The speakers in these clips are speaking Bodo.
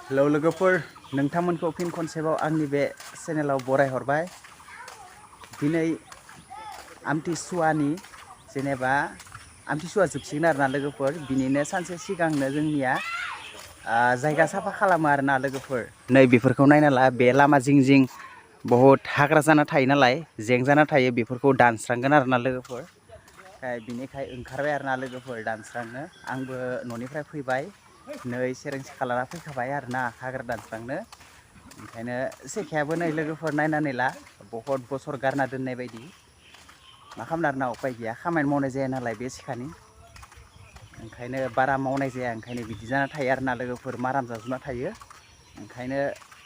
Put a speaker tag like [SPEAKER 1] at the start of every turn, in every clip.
[SPEAKER 1] हेलौ लोगोफोर नोंथांमोनखौ फिन खनसेबाव आंनि बे चेनेलाव बरायहरबाय। दिनै आमथिसुवानि जेनेबा आमथिसुवा जोबसिगोन आरोना लोगोफोर बिनिनो सानसे सिगांनो जोंनिया जायगा साफा खालामो आरोना लोगोफोर। नै बेफोरखौ नायना ला बे लामा जिं जिं बहुत हाग्रा जाना थायो नालाय जें जाना थायो बेफोरखौ दानस्रांगोन आरोना लोगोफोर। बिनिखाय ओंखारबाय आरोना लोगोफोर दानस्रांनो आंबो न'निफ्राय फैबाय नै सेरेंसि खालामना फैखाबाय आरोना हाग्रा दानस्रांनो। ओंखायनो सेखायाबो नै लोगोफोर नायनानै ला बहुत बছर गारना दोननाय बायदि मा खालामनो आरोना उपाय गैया खामानि मावनाय जाया नालाय बे सेखानि ओंखायनो बारा मावनाय जाया ओंखायनो बिदि जाना थायो आरोना लोगोफोर माराम जाजोबना थायो। ओंखायनो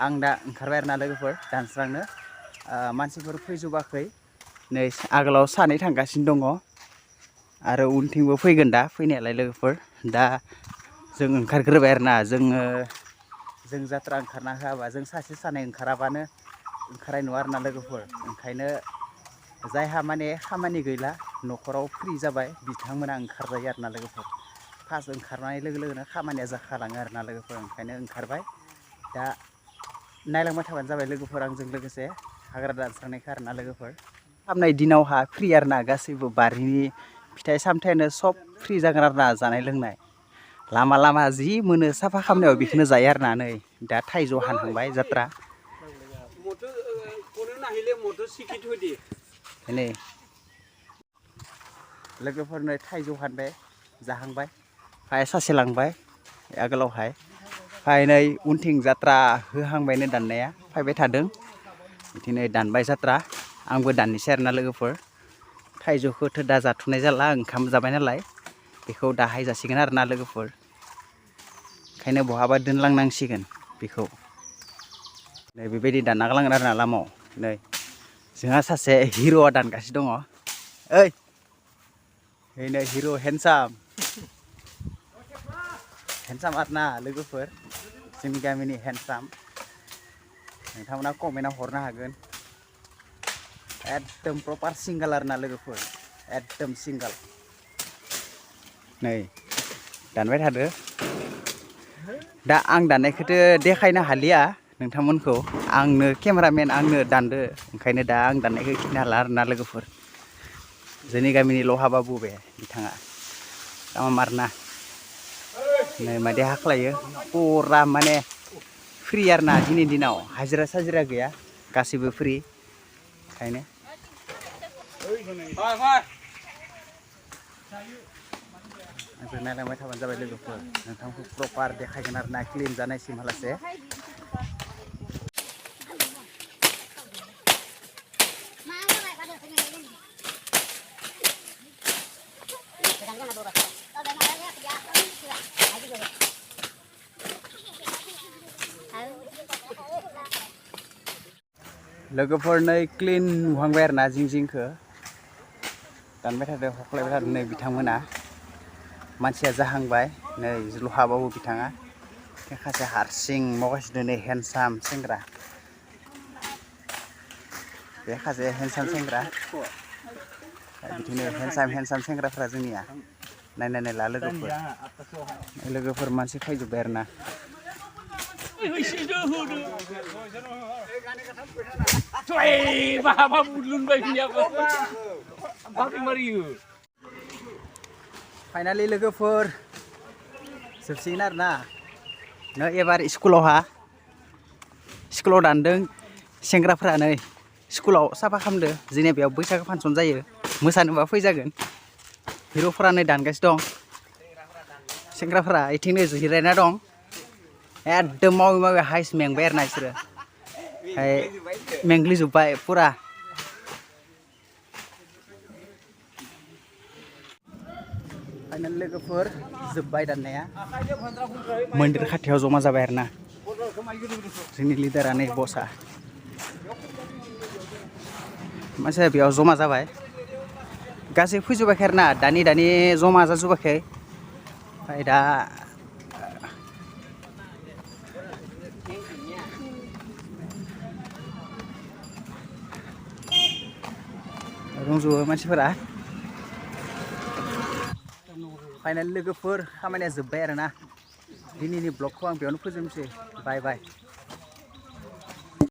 [SPEAKER 1] आं दा ओंखारबाय आरोना लोगोफोर दानस्रांनो। मानसिफोर फैजोबाखै नै आगोलाव सानै थांगासिनो दङ आरो उनथिंबो फैगोन दा फैनायालाय लोगोफोर। दा जों ओंखारग्रोबाय आरोना जों जात्रा ओंखारना होआबा जों सासे सानै ओंखाराबानो ओंखारनाय नङा आरोना लोगोफोर। ओंखायनो जायहा माने खामानि गैला न'खराव फ्रि जाबाय बिथांमोना ओंखारजायो आरोना लोगोफोर। फार्स्ट ओंखारनाय लोगो लोगोनो खामानिया जाखालाङो आरोना लोगोफोर ओंखायनो ओंखारबाय। दा नायलांबाय थाबानो जाबाय लोगोफोर आंजों लोगोसे हाग्रा दानस्रांनायखौ आरोना लोगोफोर। खामनाय दिनावहा फ्रि आरोना गासैबो बारिनि फिथाइ सामथायानो सब फ्रि जागोन आरोना जानाय लोंनाय लामा लामा जि मोनो साफा खालामनायाव बेखौनो जायो आरोना। नै दा थाइजौ हानहांबाय जात्रा नै लोगोफोरनो थाइजौ हानबाय जाहांबाय सासे लांबाय आगोलावहाय नै उनथिं जात्रा होहांबायनो दाननाया फैबाय थादों बिदिनो दानबाय जात्रा आंबो दाननोसै आरोना लोगोफोर। थाइजौखौथ' दा जाथ'नाय जाला ओंखाम जाबाय नालाय बेखौ दाहाय जासिगोन आरोना लोगोफोर। ओंखायनो बहाबा दोनलांनांसिगोन बेखौ नै बेबायदि दानना गालांगोन आरोना लामायाव। नै जोंहा सासे हिर'आ दानगासिनो दङ ओइ नै हिर' हेन्डसाम आरोना लोगोफोर जोंनि गामिनि हेन्डसाम नोंथांमोना कमेन्टआव हरनो हागोन। एकदम प्रपार सिंगोल आरोना लोगोफोर एकदम सिंगोल। नै दानबाय थादो दा आं दाननायखौथ' देखायनो हालिया नोंथांमोनखौ आंनो केमेरामेन आंनो दानदो ओंखायनो दा आं दाननायखौ खिन्थानो हाला आरोना लोगोफोर। जोंनि गामिनि लहा बाबु बे बिथाङा आरोना नै मादि हाख्लायो फुरा माने फ्रि आरोना दिनैनि दिनाव हाजिरा साजिरा गैया गासैबो फ्रि ओंखायनो आंजों नायलांबाय थाबानो जाबाय लोगोफोर नोंथांखौ प्रपार देखायगोन आरोना क्लिन जानायसिमहालासे। लोगोफोर नै क्लिन नुहांबाय आरोना जिं जिंखौ दानबाय थादों हख्लायबाय थादों नै बिथांमोना मानसिया जाहांबाय नै लहा बाबु बिथाङा खासे हारसिं मावगासिनो नै हेन्डसाम सेंग्रा बे खासे हेन्डसाम सेंग्रा बिदिनो हेन्डसाम सेंग्राफ्रा जोंनिया नायनानै ला लोगोफोर मानसि फैजोब्बाय आरोना। फाइनालि लोगोफोर जोबसिगोन आरोना नै एबार स्कुलाव दानदों सेंग्राफ्रा नै स्कुलाव साफा खालामदो जोंनिया बेयाव बैसागो फांसन जायो मोसानोबा फैजागोन। हिर'फोरा नै दानगासिनो दं सेंग्राफोरा इथिंनो जिरायना दं एकदम मावै मावै हाइस मेंबाय आरोना बिसोरो मेंग्लिजोब्बाय फुरा। फाइनाल लोगोफोर जोब्बाय दाननाया मन्दिर खाथियाव जमा जाबाय आरोना जोंनि लिडारा नै बसआ मानसिया बेयाव जमा जाबाय गासै फैजोबाखै आरोना दानि जमा जाजोबाखै ओमफ्राय दा दंजोबो मानसिफोरा। फाइनाल लोगोफोर खामानिया जोब्बाय आरोना दिनैनि ब्लगखौ आं बेयावनो फोजोबनोसै बाय बाय।